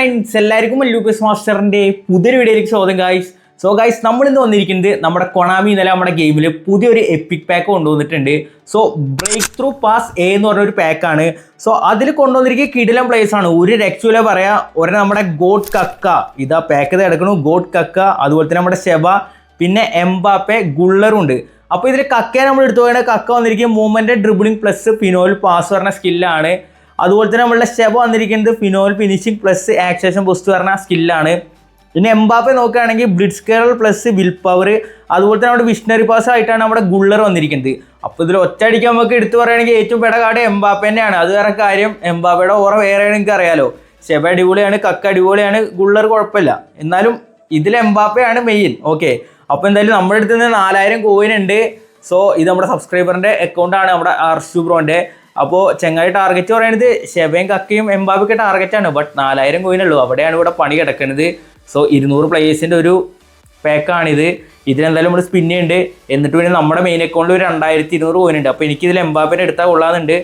Friends എല്ലാവർക്കും Lucas മാസ്റ്ററിന്റെ പുതിയൊരു വീഡിയോയിലേക്ക് സ്വാഗതം ഗൈസ്. സോ ഗൈസ്, നമ്മളിന്ന് വന്നിരിക്കുന്നത് നമ്മുടെ കൊണാമി ഇന്നലെ നമ്മുടെ ഗെയിമിൽ പുതിയൊരു എപ്പിക് പാക്ക് കൊണ്ടുവന്നിട്ടുണ്ട്. So breakthrough pass A എന്ന് പറഞ്ഞൊരു പാക്കാണ്. സോ അതിൽ കൊണ്ടുവന്നിരിക്കുക കിടിലം പ്ലേസ് ആണ്. ഒരു രക്ഷയില പറയാ. ഒരു നമ്മുടെ ഗോഡ് കക്ക ഇതാ പാക്ക് എടുക്കണു. ഗോഡ് കക്ക, അതുപോലെ തന്നെ നമ്മുടെ ഷെബ, പിന്നെ എംബാപ്പെ, ഗുള്ളറും ഉണ്ട്. അപ്പോൾ ഇതിൽ കക്കയെ നമ്മൾ എടുത്തു പോയാൽ കക്ക വന്നിരിക്കുക മൂവ്മെന്റ് ഡ്രിബിളിംഗ് പ്ലസ് ഫിനോൽ പാസ് പറഞ്ഞ സ്കില്ലാണ്. അതുപോലെ തന്നെ നമ്മളുടെ ഷെബ വന്നിരിക്കുന്നത് ഫിനോൽ ഫിനിഷിംഗ് പ്ലസ് ആക്സേഷൻ ബൂസ്റ്റ് പറഞ്ഞ സ്കില്ലാണ്. പിന്നെ എംബാപ്പെ നോക്കുകയാണെങ്കിൽ ബ്ലിറ്റ്സ് കേറൽ പ്ലസ് വിൽ പവർ, അതുപോലെ തന്നെ നമ്മുടെ വിഷണറി പാസ് ആയിട്ടാണ് നമ്മുടെ ഗുള്ളർ വന്നിരിക്കുന്നത്. അപ്പോൾ ഇതിൽ ഒറ്റയടിക്ക് നമുക്ക് എടുത്തു പറയുകയാണെങ്കിൽ ഏറ്റവും പെട കാർഡ് എംബാപ്പെ തന്നെയാണ്. അത് വേറെ കാര്യം, എംബാപ്പയുടെ ഓറ വേറെയാണ് എനിക്ക് അറിയാലോ. ഷെബ അടിപൊളിയാണ്, കക്ക അടിപൊളിയാണ്, ഗുള്ളർ കുഴപ്പമില്ല. എന്നാലും ഇതിൽ എംബാപ്പയാണ് മെയിൻ. ഓക്കെ, അപ്പോൾ എന്തായാലും നമ്മുടെ അടുത്ത് നിന്ന് 4000 കോയിൻ ഉണ്ട്. സോ ഇത് നമ്മുടെ സബ്സ്ക്രൈബറിൻ്റെ അക്കൗണ്ടാണ്, നമ്മുടെ അർഷു ബ്രോൻ്റെ. അപ്പോൾ ചെങ്ങായി ടാർഗറ്റ് പറയുന്നത് ഷെബയും കക്കയും എംബാബൊക്കെ ടാർഗറ്റാണ്. ബട്ട് 4000 കോയിനുള്ളൂ. അവിടെയാണ് ഇവിടെ പണി കിടക്കുന്നത്. സോ 200 പ്ലേയേഴ്സിൻ്റെ ഒരു പാക്കാണിത്. ഇതിലെന്തായാലും നമ്മൾ സ്പിൻ ചെയ്യുന്നുണ്ട്. എന്നിട്ട് പിന്നെ നമ്മുടെ മെയിൻ അക്കൗണ്ടിൽ ഒരു 2200 കോയിൻ ഉണ്ട്. അപ്പോൾ എനിക്കിതിൽ എംബാബിനെ എടുത്താൽ കൊള്ളാമെന്നുണ്ട്.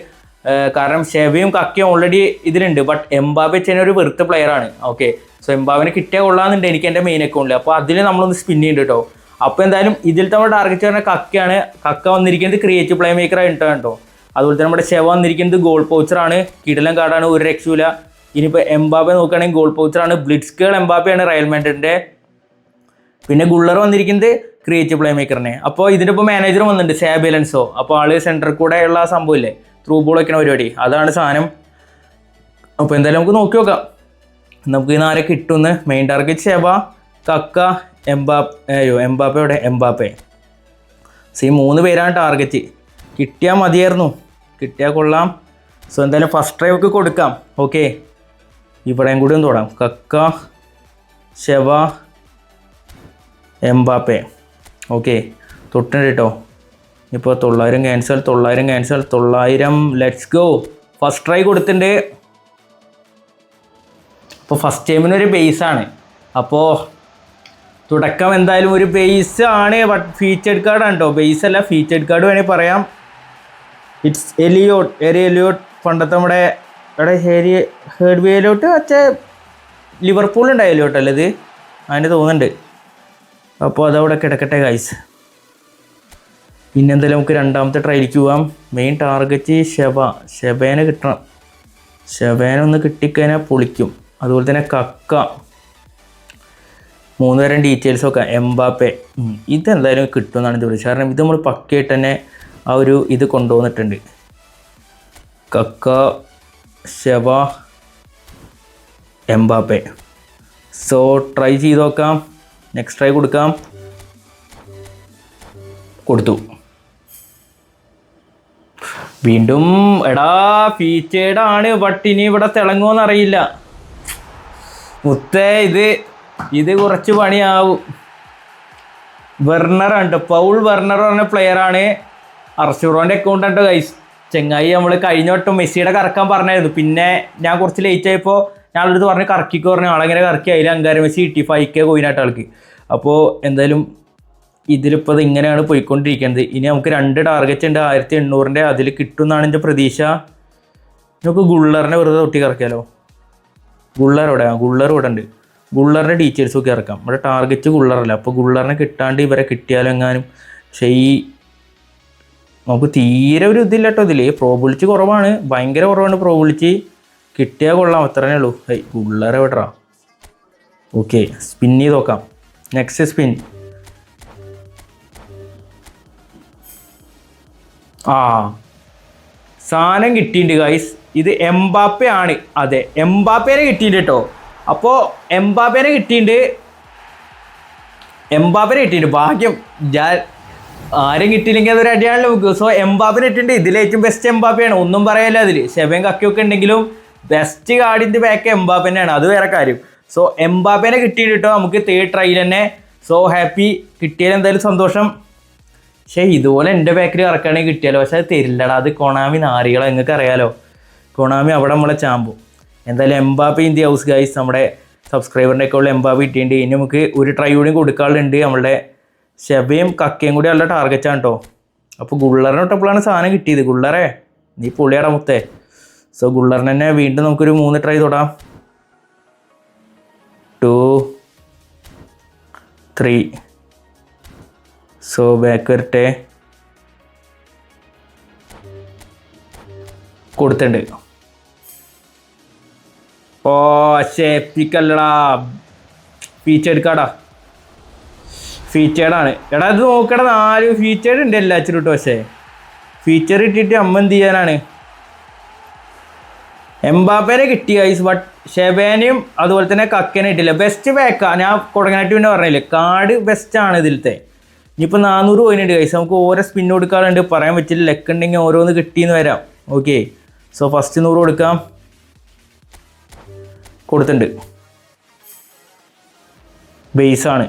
കാരണം ഷെബയും കക്കയും ഓൾറെഡി ഇതിലുണ്ട്. ബട്ട് എംബാബെ ചെയ്യുന്ന ഒരു വെറുത്ത പ്ലെയറാണ്. ഓക്കെ, സോ എംബാബിനെ കിട്ടിയാൽ കൊള്ളാമെന്നുണ്ട് എനിക്ക് എൻ്റെ മെയിൻ അക്കൗണ്ടിൽ. അപ്പോൾ അതിൽ നമ്മളൊന്ന് സ്പിൻ ചെയ്യുന്നുണ്ട് കേട്ടോ. അപ്പോൾ എന്തായാലും ഇതിലത്തെ നമ്മുടെ ടാർഗറ്റ് പറഞ്ഞാൽ കക്കയാണ്. കക്ക വന്നിരിക്കുന്നത് ക്രിയേറ്റീവ് പ്ലേ മേക്കറായിട്ടാണ് കേട്ടോ. അതുപോലെ തന്നെ നമ്മുടെ ഷെവ വന്നിരിക്കുന്നത് ഗോൾ പൗച്ചറാണ്. കിടിലൻ കാർഡാണ്, ഒരു രക്ഷയില്ല. ഇനിയിപ്പോൾ എംബാബെ നോക്കുകയാണെങ്കിൽ ഗോൾ പൗച്ചറാണ്. ബ്ലിറ്റ്സ് കേൾ എംബാബെയാണ് റയൽ മാഡ്രിഡിൻ്റെ. പിന്നെ ഗുള്ളർ വന്നിരിക്കുന്നത് ക്രിയേറ്റീവ് പ്ലേ മേക്കറിനെ. അപ്പോൾ ഇതിൻ്റെ ഇപ്പോൾ മാനേജർ വന്നിട്ടുണ്ട്, സാബി അലൻസോ. അപ്പോൾ ആള് സെൻറ്ററിൽ കൂടെ ഉള്ള ആ സംഭവമില്ലേ, ത്രൂ ബോൾ വയ്ക്കുന്ന പരിപാടി, അതാണ് സാധനം. അപ്പോൾ എന്തായാലും നമുക്ക് നോക്കി നോക്കാം നമുക്ക് ഇന്ന് ആരെ കിട്ടുമെന്ന്. മെയിൻ ടാർഗറ്റ് ഷെബ, കക്ക, എംബാപ്പയുടെ എംബാപ്പെ. സോ ഈ 3 പേരാണ് ടാർഗറ്റ്. കിട്ടിയാൽ മതിയായിരുന്നു, കിട്ടിയാൽ കൊള്ളാം. സോ എന്തായാലും ഫസ്റ്റ് ട്രൈ ഒക്കെ കൊടുക്കാം. ഓക്കെ, ഇവിടെയും കൂടി ഒന്ന് തൊടാം. കക്ക, ഷെബ, എംബാപ്പെ. ഓക്കെ, തൊട്ടുണ്ട് കേട്ടോ. ഇപ്പോൾ 900 cancel, 900 let's go. First try കൊടുത്തിട്ടുണ്ട്. അപ്പോൾ ഫസ്റ്റ് ടൈമിനൊരു ബേസാണ്. അപ്പോൾ തുടക്കം എന്തായാലും ഒരു ബേസ് ആണ്. ബട്ട് ഫീച്ചേർഡ് കാർഡാണ് കേട്ടോ, ബേസ് അല്ല, ഫീച്ചേർഡ് കാർഡ് വേണമെങ്കിൽ പറയാം. ഇറ്റ്സ് എലിയോട്ട് പണ്ടത്തെ നമ്മുടെ ഇവിടെ ഹേർഡ് എലിയോട്ട് വെച്ച ലിവർപൂൾ എലിയോട്ട് അല്ലേ ഇത്, അതിന് തോന്നുന്നുണ്ട്. അപ്പോൾ അതവിടെ കിടക്കട്ടെ ഗൈസ്. പിന്നെ എന്തായാലും നമുക്ക് രണ്ടാമത്തെ ട്രൈയിലേക്ക് പോവാം. മെയിൻ ടാർഗറ്റ് ഷെബേനെ കിട്ടണം. ഷെബേനെ ഒന്ന് കിട്ടിക്കഴിഞ്ഞാൽ പൊളിക്കും. അതുപോലെ തന്നെ കക്ക, 3 തരം ഡീറ്റെയിൽസൊക്കെ. എംബാപ്പെ ഇതെന്തായാലും കിട്ടുമെന്നാണ് ഇത് വിളിച്ചത്. കാരണം ഇത് നമ്മൾ പക്കയായിട്ട് തന്നെ ആ ഒരു ഇത് കൊണ്ടുവന്നിട്ടുണ്ട്. കക്ക, ഷെബ, എംബാപ്പെ. സോ ട്രൈ ചെയ്ത് നോക്കാം. നെക്സ്റ്റ് ട്രൈ കൊടുക്കാം. കൊടുത്തു. വീണ്ടും എടാ ഫീച്ചേർഡാണ്. ബട്ട് ഇനി ഇവിടെ തിളങ്ങുമോയെന്ന് അറിയില്ല മുത്തേ. ഇത് കുറച്ച് പണിയാവും. വെർണറാണ് കേട്ടോ, പൗൾ വെർണർ പറഞ്ഞ പ്ലെയറാണ്. അർഷുറോൻ്റെ അക്കൗണ്ട് കേട്ടോ ഗൈസ്. ചെങ്ങായി നമ്മൾ കഴിഞ്ഞ വട്ടം മെസ്സിയുടെ കറക്കാൻ പറഞ്ഞായിരുന്നു. പിന്നെ ഞാൻ കുറച്ച് ലേറ്റ് ആയപ്പോൾ ഞാനടുത്ത് പറഞ്ഞ് കറക്കിക്ക് പറഞ്ഞു. ആളെങ്ങനെ കറക്കി, അതിൽ അങ്കാര മെസ്സി കിട്ടി 5K കോയിനായിട്ട് ആൾക്ക്. അപ്പോൾ എന്തായാലും ഇതിലിപ്പോൾ ഇത് ഇങ്ങനെയാണ് പോയിക്കൊണ്ടിരിക്കുന്നത്. ഇനി നമുക്ക് 2 ടാർഗറ്റ് ഉണ്ട് 1800-ൻ്റെ. അതിൽ കിട്ടുമെന്നാണ് എൻ്റെ പ്രതീക്ഷ. നമുക്ക് ഗുള്ളറിനെ വെറുതെ തൊട്ടി കറക്കിയാലോ. ഗുള്ളർ ഇവിടെ ഉണ്ട്. ഗുള്ളറിൻ്റെ ഡീറ്റെയിൽസ് ഒക്കെ ഇറക്കാം. ഇവിടെ ടാർഗറ്റ് ഗുള്ളറല്ല. അപ്പോൾ ഗുള്ളറിനെ കിട്ടാണ്ട് ഇവരെ കിട്ടിയാലും എങ്ങാനും. പക്ഷേ ഈ നമുക്ക് തീരെ ഒരു ഇതില്ല കേട്ടോ. ഇതിൽ പ്രോബിലിറ്റി കുറവാണ്, ഭയങ്കര കുറവാണ് പ്രോബിലിറ്റി. കിട്ടിയാൽ കൊള്ളാം, അത്രേ ഉള്ളൂ. ഗുള്ളറെ വിടറാ. ഓക്കെ, സ്പിൻ ചെയ്ത് നോക്കാം. Next spin. സാധനം കിട്ടിയിട്ടുണ്ട് ഗൈസ്. ഇത് എംബാപ്പെ ആണ്. അതെ, എംബാപ്പേനെ കിട്ടിയിട്ടുണ്ട് കേട്ടോ. അപ്പോൾ എംബാപ്പേനെ കിട്ടിയിട്ടുണ്ട്. ഭാഗ്യം. ഞാൻ ആരും കിട്ടിയില്ലെങ്കിൽ അതൊരു അടിയാണല്ലോ നമുക്ക്. സോ എംബാപ്പേനെ കിട്ടിയിട്ടുണ്ട്. ഇതിലേറ്റവും ബെസ്റ്റ് എംബാപ്പയാണ്, ഒന്നും പറയാനില്ല. അതിൽ ഷെബയും കക്കയൊക്കെ ഉണ്ടെങ്കിലും ബെസ്റ്റ് കാർഡിൻ്റെ ബാക്ക് എംബാപ്പേനെയാണ്, അത് വേറെ കാര്യം. സോ എംബാപ്പേനെ കിട്ടിയിട്ട് കേട്ടോ നമുക്ക് 3rd ട്രൈയിൽ തന്നെ. So happy. കിട്ടിയാൽ എന്തായാലും സന്തോഷം. പക്ഷേ ഇതുപോലെ എൻ്റെ ബാക്കിൽ ഇറക്കുകയാണെങ്കിൽ കിട്ടിയാലോ. പക്ഷേ അത് തരില്ലടാ. അത് കൊണാമി നാരികളോ, നിങ്ങൾക്ക് അറിയാലോ. കൊണാമി അവിടെ നമ്മളെ ചാമ്പു. എന്തായാലും Mbappe in the house guys. നമ്മുടെ സബ്സ്ക്രൈബറിൻ്റെ ഒക്കെ ഉള്ള എംബാപ്പെ കിട്ടിയിട്ടുണ്ട്. ഇനി നമുക്ക് ഒരു ട്രൈ കൂടി കൊടുക്കാറുണ്ട്. നമ്മളുടെ ഷെബയും കക്കയും കൂടി ഉള്ള ടാർഗറ്റാണ് കേട്ടോ. അപ്പോൾ ഗുള്ളറിനെ ഇട്ടപ്പോഴാണ് സാധനം കിട്ടിയത്. ഗുള്ളറെ നീ പൊളിയാടാ മുത്തേ. സോ ഗുള്ളറിന് തന്നെ വീണ്ടും നമുക്കൊരു 3 ട്രൈ തൊടാം. 2 3. സോ ബാക്ക് വരട്ടെ. കൊടുത്തിട്ടുണ്ട്. ഓ ഷേപ്പിക്കല്ലടാ, ഫീച്ചേർഡ് കാർഡാ, ഫീച്ചേർഡാണ്. എടാ ഇത് നോക്കടാ, 4 ഫീച്ചേർഡ് ഉണ്ട് എല്ലാച്ചിട്ടും കേട്ടോ. പക്ഷേ ഫീച്ചർ ഇട്ടിട്ട് അമ്മ എന്ത് ചെയ്യാനാണ്? എംബാപ്പേനെ കിട്ടി ഗൈസ്, ബട്ട് ഷെബേനെയും അതുപോലെ തന്നെ കക്കേനെ കിട്ടില്ല. ബെസ്റ്റ് പാക്കാ, ഞാൻ കൊടുക്കാനായിട്ട് പിന്നെ പറഞ്ഞില്ലേ, കാർഡ് ബെസ്റ്റാണ് ഇതിലത്തെ. ഇനിയിപ്പോൾ 400 പോയിട്ടുണ്ട് ഗൈസ്. നമുക്ക് ഓരോ സ്പിൻ കൊടുക്കാറുണ്ട്, പറയാൻ പറ്റില്ല. ലെക്ക് ഉണ്ടെങ്കിൽ ഓരോന്ന് കിട്ടിയെന്ന് വരാം. ഓക്കെ, സോ ഫസ്റ്റ് 100 കൊടുക്കാം. കൊടുത്തിട്ടുണ്ട്. ബേസാണ്.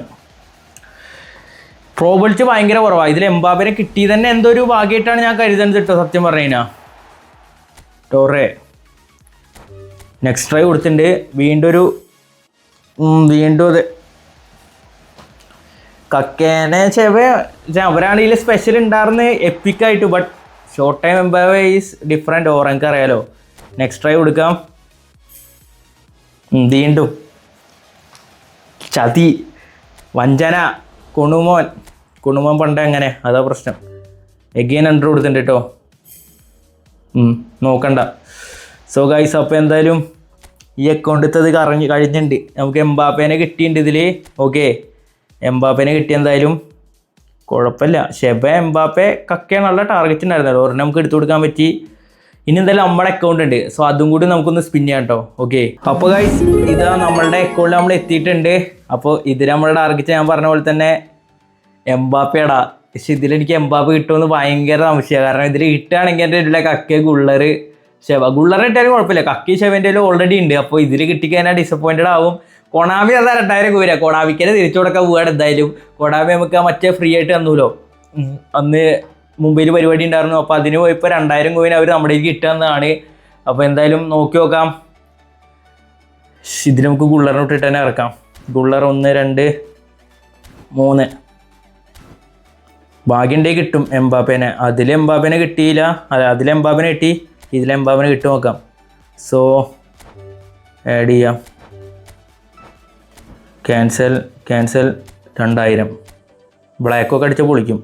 പ്രോബിലിറ്റി ഭയങ്കര കുറവാണ്. ഇതിൽ എംബാപ്പേനെ കിട്ടി തന്നെ എന്തോ ഒരു ഭാഗ്യമായിട്ടാണ് ഞാൻ കരുതുന്നത് കേട്ടോ, സത്യം പറഞ്ഞു കഴിഞ്ഞാൽ. ടോറേ നെക്സ്റ്റ് ട്രൈ കൊടുത്തിട്ടുണ്ട്. വീണ്ടും അത് കക്കേനെ അവരാണെങ്കിൽ സ്പെഷ്യൽ ഉണ്ടായിരുന്നു എപ്പിക്കായിട്ട്. But short time Mbappe is different. Orange അറിയാലോ. നെക്സ്റ്റ് ട്രൈ കൊടുക്കാം. വീണ്ടും ചതി, വഞ്ചന, കുണുമോൻ പണ്ട് അങ്ങനെ, അതാ പ്രശ്നം. എഗെയിൻ 100 കൊടുത്തിട്ടുണ്ട് കേട്ടോ. നോക്കണ്ട. സോ ഗൈസ്, അപ്പോൾ എന്തായാലും ഈ അക്കൗണ്ടിൽ കഴിഞ്ഞിട്ടുണ്ട്. നമുക്ക് എംബാപ്പേനെ കിട്ടിയിട്ടുണ്ട് ഇതിൽ. ഓക്കെ, എംബാപ്പേനെ കിട്ടി. എന്തായാലും കുഴപ്പമില്ല. എംബാപ്പെ കക്കയാണുള്ള ടാർഗറ്റ് ഉണ്ടായിരുന്നല്ലോ, ഒരെണ്ണം നമുക്ക് എടുത്തു കൊടുക്കാൻ പറ്റി. ഇനി എന്തായാലും നമ്മുടെ അക്കൗണ്ട് ഉണ്ട്, സോ അതും കൂടി നമുക്കൊന്ന് സ്പിൻ ചെയ്യാം കേട്ടോ. ഓക്കെ, അപ്പോൾ ഗൈസ് ഇതാ നമ്മളുടെ അക്കൗണ്ടിൽ നമ്മൾ എത്തിയിട്ടുണ്ട്. അപ്പോൾ ഇതിൽ നമ്മുടെ ടാർഗറ്റ് ഞാൻ പറഞ്ഞ പോലെ തന്നെ എംബാപ്പേടാ. പക്ഷെ ഇതിലെനിക്ക് എംബാപ്പ കിട്ടുമെന്ന് ഭയങ്കര സംശയമാണ്. കാരണം ഇതിൽ കിട്ടുകയാണെങ്കിൽ എൻ്റെ ഇതിലെ കക്ക ഗുള്ളറ് ഗുള്ളർ ഇട്ടാലും കുഴപ്പമില്ല. കക്കി ഷെവൻ്റെ ഓൾറെഡി ഉണ്ട്. അപ്പോൾ ഇതിൽ കിട്ടിക്കഴിഞ്ഞാൽ ഡിസപ്പോയിൻറ്റഡ് ആവും. കൊണാമി അതാ 2000 രൂപ. കൊണാമിക്കനെ തിരിച്ചു കൊടുക്കാൻ പോവുകയാണ് എന്തായാലും. കൊണാമി നമുക്ക് മറ്റേ ഫ്രീ ആയിട്ട് തന്നൂലോ, അന്ന് മുംബൈയിൽ പരിപാടി ഉണ്ടായിരുന്നു. അപ്പോൾ അതിന് പോയപ്പോൾ 2000 കോയിൻ അവർ നമ്മുടെ കിട്ടുന്നതാണ്. അപ്പോൾ എന്തായാലും നോക്കി നോക്കാം. ഇതിൽ നമുക്ക് ഗുള്ളറിനെ ഇട്ടിട്ട് തന്നെ ഇറക്കാം. ഗുള്ളർ 1 2 3. ഭാഗ്യമുണ്ടെങ്കിൽ കിട്ടും എംബാപ്പേനെ. അതിൽ എംബാപ്പേനെ കിട്ടിയില്ല. അതിൽ എംബാപ്പേനെ കിട്ടി, ഇതിൽ എംബാപ്പേനെ കിട്ടും നോക്കാം. സോ ആഡ് ചെയ്യാം. ക്യാൻസൽ 2000. ബ്ലാക്കൊക്കെ അടിച്ച് പൊളിക്കും.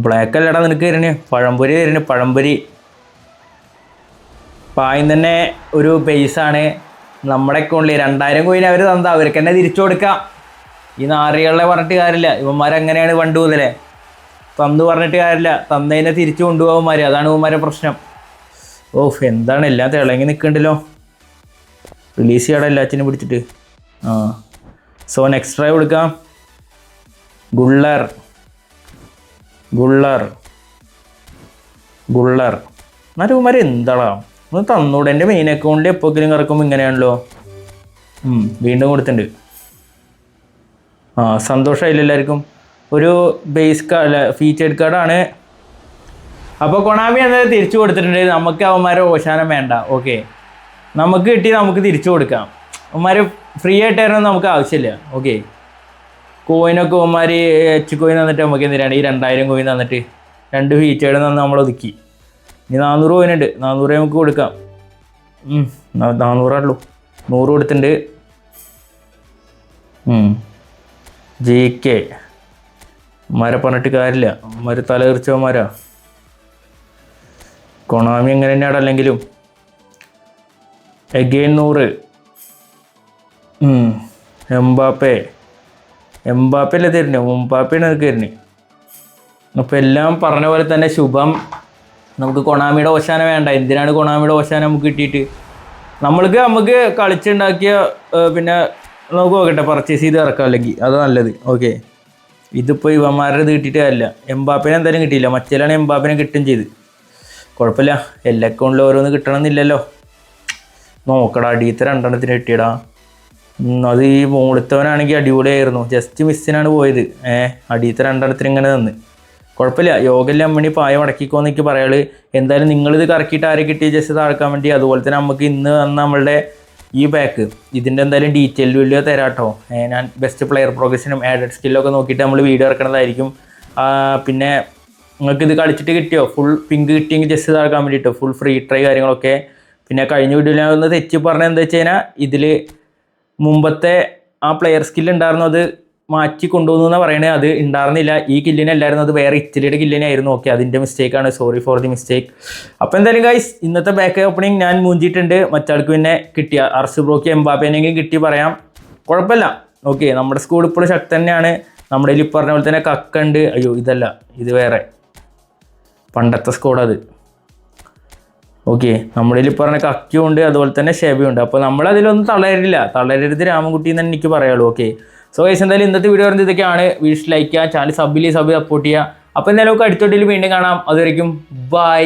ബ്ലാക്ക് അല്ലടാ നിനക്ക് തരുന്നു, പഴംപൊരി തരുന്നു. പഴംപൊരി പായം തന്നെ ഒരു ബേസാണ് നമ്മുടെ അക്കൗണ്ടിൽ. 2000 കോയിൻ അവർ തന്നാൽ അവർക്ക് തന്നെ തിരിച്ചു കൊടുക്കാം. ഈ നാറികളെ പറഞ്ഞിട്ട് കാര്യമില്ല. ഇവന്മാരങ്ങനെയാണ് പണ്ട് മുതലേ. തന്നു പറഞ്ഞിട്ട് കാര്യമില്ല, തന്നതിനെ തിരിച്ചു കൊണ്ടുപോകുമാർ. അതാണ് ഇവന്മാരെ പ്രശ്നം. ഓഫ്, എന്താണ് എല്ലാം തിളങ്ങി നിൽക്കണ്ടല്ലോ. റിലീസ് ചെയ്യണം എല്ലാത്തിനും പിടിച്ചിട്ട്. സോ നെക്സ്റ്റ് ട്രൈ കൊടുക്കാം. ഗുള്ളർ എന്നാലും ഇവന്മാർ എന്താടാ ഒന്ന് തന്നൂടെ. എൻ്റെ മെയിൻ അക്കൗണ്ടിൽ എപ്പോഴെങ്കിലും കറക്കുമ്പോൾ ഇങ്ങനെയാണല്ലോ. വീണ്ടും കൊടുത്തിട്ടുണ്ട്. സന്തോഷമായില്ല എല്ലാവർക്കും. ഒരു ബേസ് കാർഡ്, ഫീച്ചേർഡ് കാർഡാണ്. അപ്പോൾ കൊണാമി എന്നത് തിരിച്ചു കൊടുത്തിട്ടുണ്ട്. നമുക്ക് അവന്മാരെ ഓശാനം വേണ്ട. ഓക്കെ, നമുക്ക് കിട്ടി, നമുക്ക് തിരിച്ചു കൊടുക്കാം. അവന്മാർ ഫ്രീ ആയിട്ടായിരുന്നു നമുക്ക് ആവശ്യമില്ല. ഓക്കെ, കോയിനൊക്കെ അവന്മാർ എച്ച് കോയിൻ തന്നിട്ട് നമുക്ക് എന്തിനാണ് ഈ 2000 കോയിൻ തന്നിട്ട് 2 ഫീച്ചേർഡ് തന്ന് നമ്മൾ ഒതുക്കി. ഇനി 400 കോയിനുണ്ട്. 400 നമുക്ക് കൊടുക്കാം. 400 ഉള്ളൂ. 100 കൊടുത്തിട്ടുണ്ട്. JK മാരെ പറഞ്ഞിട്ട് കാര്യമില്ല. അവന്മാർ തല തീർച്ചവന്മാരാ. കൊണാമി എങ്ങനെ തന്നെയാണ് അല്ലെങ്കിലും. എഗെയിൻ 100. എംബാപ്പയല്ലേ തരുന്നു, എംബാപ്പയാണ് എനിക്ക് തരുന്നത്. അപ്പോൾ എല്ലാം പറഞ്ഞ പോലെ തന്നെ ശുഭം. നമുക്ക് കൊണാമിയുടെ ഓശാന വേണ്ട. എന്തിനാണ് കൊണാമിയുടെ ഓശാന നമുക്ക് കിട്ടിയിട്ട്? നമുക്ക് കളിച്ചുണ്ടാക്കിയ പിന്നെ നമുക്ക് നോക്കട്ടെ, പർച്ചേസ് ചെയ്ത് ഇറക്കാം അല്ലെങ്കിൽ അത് നല്ലത്. ഓക്കെ, ഇതിപ്പോൾ ഇവന്മാരുടെ ഇത് കിട്ടിയിട്ട് കാര്യമില്ല. എംബാപ്പേനെ എന്തായാലും കിട്ടിയില്ല. മറ്റേലാണ് എംബാപ്പേനെ കിട്ടും ചെയ്ത്. കുഴപ്പമില്ല, എല്ലാ അക്കൗണ്ടിലും ഓരോന്ന് കിട്ടണമെന്നില്ലല്ലോ. നോക്കടാ, അടിയത്തെ 2 കിട്ടിയടാ. അത് ഈ മുകളിലത്തവനാണെങ്കിൽ അടിപൊളിയായിരുന്നു. ജസ്റ്റ് മിസ്സിനാണ് പോയത്. അടിയത്തെ 2 ഇങ്ങനെ തന്ന്. കുഴപ്പമില്ല, യോഗയിലെ അമ്മണി പായ മടക്കിക്കോന്ന് എനിക്ക് പറയാള്. എന്തായാലും നിങ്ങളിത് കറക്കിയിട്ട് ആരെ കിട്ടി ജസ്റ്റ് താഴ്ക്കാൻ വേണ്ടി. അതുപോലെ തന്നെ നമുക്ക് ഇന്ന് വന്ന നമ്മളുടെ ഈ പാക്ക് ഇതിൻ്റെ എന്തായാലും ഡീറ്റെയിൽ വീഡിയോ തരാം കേട്ടോ. ഞാൻ ബെസ്റ്റ് പ്ലെയർ പ്രോഗ്രഷനും ആഡഡ് സ്കില്ലൊക്കെ നോക്കിയിട്ട് നമ്മൾ വീഡിയോ ഇറക്കണതായിരിക്കും. പിന്നെ നിങ്ങൾക്ക് ഇത് കളിച്ചിട്ട് കിട്ടിയോ, ഫുൾ പിങ്ക് കിട്ടിയെങ്കിൽ ജസ്റ്റ് താഴ്ക്കാൻ വേണ്ടിയിട്ടോ, ഫുൾ ഫ്രീ ട്രൈ കാര്യങ്ങളൊക്കെ. പിന്നെ കഴിഞ്ഞ വീഡിയോയിൽ ഞാൻ ഒന്ന് തെറ്റി പറഞ്ഞത് എന്താ വെച്ച് കഴിഞ്ഞാൽ ഇതിൽ മുമ്പത്തെ ആ പ്ലെയർ സ്കില്ല് ഉണ്ടായിരുന്നു, അത് മാറ്റി കൊണ്ടുവന്നു എന്ന് പറയണേ. അത് ഉണ്ടായിരുന്നില്ല, ഈ കില്ലിനല്ലായിരുന്നു, അത് വേറെ ഇറ്റലിയുടെ കില്ലിനായിരുന്നു. ഓക്കെ, അതിൻ്റെ മിസ്റ്റേക്കാണ്, സോറി ഫോർ ദി മിസ്റ്റേക്ക്. അപ്പോൾ എന്തായാലും ഗൈസ് ഇന്നത്തെ ബാക്ക് ഓപ്പണിംഗ് ഞാൻ മൂഞ്ചിയിട്ടുണ്ട്. മറ്റാൾക്ക് പിന്നെ കിട്ടിയ അർസ് ബ്രോക്ക് എംബാപ്പേനെങ്കിലും കിട്ടി പറയാം, കുഴപ്പമില്ല. ഓക്കെ, നമ്മുടെ സ്കൂൾ ഇപ്പോഴും ശക്തി തന്നെയാണ്. നമ്മുടെ ഇതിൽ പറഞ്ഞ പോലെ തന്നെ കക്കുണ്ട്. അയ്യോ ഇതല്ല, ഇത് വേറെ പണ്ടത്തെ സ്കോഡ് അത്. ഓക്കെ, നമ്മുടെ ഇതിൽ പറഞ്ഞ കക്കിയുണ്ട്, അതുപോലെ തന്നെ ഷെബിയുണ്ട്. അപ്പോൾ നമ്മളതിലൊന്നും തളരരുത് രാമൻകുട്ടി എന്ന് എനിക്ക് പറയുള്ളൂ. ഓക്കെ, സോ ഗൈസ് എന്തായാലും ഇന്നത്തെ വീഡിയോ പറയുന്നത് ഇതൊക്കെയാണ്. വീഡിയോ ലൈക്ക് ചെയ്യുക, ചാനൽ സബ് സപ്പോർട്ട് ചെയ്യുക. അപ്പോൾ എന്തായാലും അടുത്ത വീഡിയോയിൽ വീണ്ടും കാണാം. അതുവരെയ്ക്കും ബൈ.